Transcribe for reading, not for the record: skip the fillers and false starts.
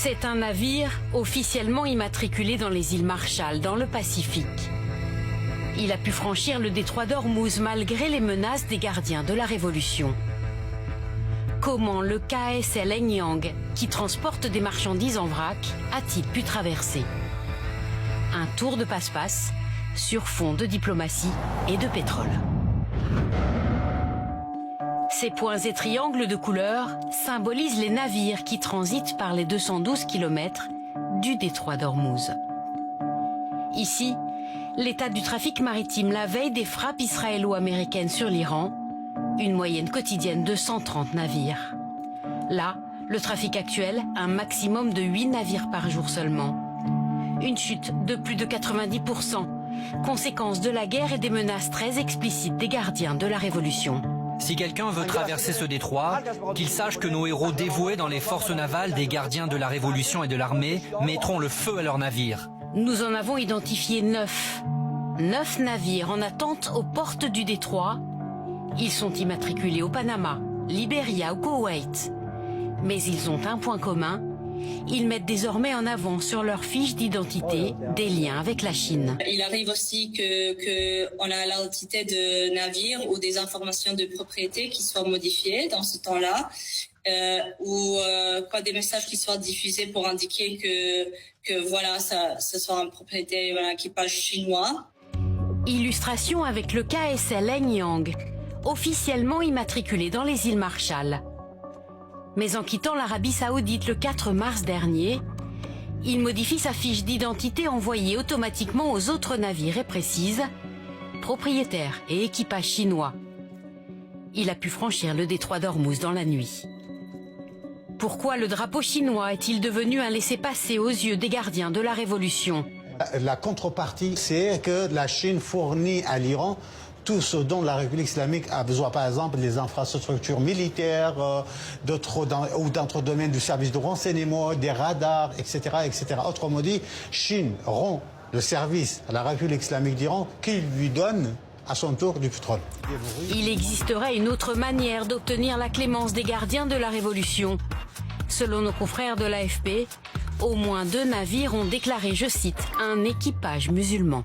C'est un navire officiellement immatriculé dans les îles Marshall, dans le Pacifique. Il a pu franchir le détroit d'Ormuz malgré les menaces des gardiens de la Révolution. Comment le KSL Enyang, qui transporte des marchandises en vrac, a-t-il pu traverser? Un tour de passe-passe sur fond de diplomatie et de pétrole. Ces points et triangles de couleur symbolisent les navires qui transitent par les 212 km du détroit d'Ormuz. Ici, l'état du trafic maritime la veille des frappes israélo-américaines sur l'Iran, une moyenne quotidienne de 130 navires. Là, le trafic actuel, un maximum de 8 navires par jour seulement. Une chute de plus de 90%, conséquence de la guerre et des menaces très explicites des gardiens de la Révolution. Si quelqu'un veut traverser ce détroit, qu'il sache que nos héros dévoués dans les forces navales des gardiens de la Révolution et de l'armée mettront le feu à leurs navires. Nous en avons identifié 9. 9 navires en attente aux portes du détroit. Ils sont immatriculés au Panama, Libéria ou Koweït. Mais ils ont un point commun. Ils mettent désormais en avant sur leur fiche d'identité des liens avec la Chine. Il arrive aussi qu'on a l'identité de navires ou des informations de propriété qui soient modifiées dans ce temps-là, ou des messages qui soient diffusés pour indiquer que voilà, ce soit une propriété, un équipage chinois. Illustration avec le KSL Enyang, officiellement immatriculé dans les îles Marshall. Mais en quittant l'Arabie Saoudite le 4 mars dernier, il modifie sa fiche d'identité envoyée automatiquement aux autres navires et précise « propriétaire et équipage chinois ». Il a pu franchir le détroit d'Ormuz dans la nuit. Pourquoi le drapeau chinois est-il devenu un laissez-passer aux yeux des gardiens de la Révolution? La contrepartie, c'est que la Chine fournit à l'Iran tout ce dont la République islamique a besoin, par exemple les infrastructures militaires, ou d'autres domaines du service de renseignement, des radars, etc., etc. Autrement dit, Chine rend le service à la République islamique d'Iran qui lui donne à son tour du pétrole. Il existerait une autre manière d'obtenir la clémence des gardiens de la Révolution. Selon nos confrères de l'AFP, au moins 2 navires ont déclaré, je cite, un équipage musulman.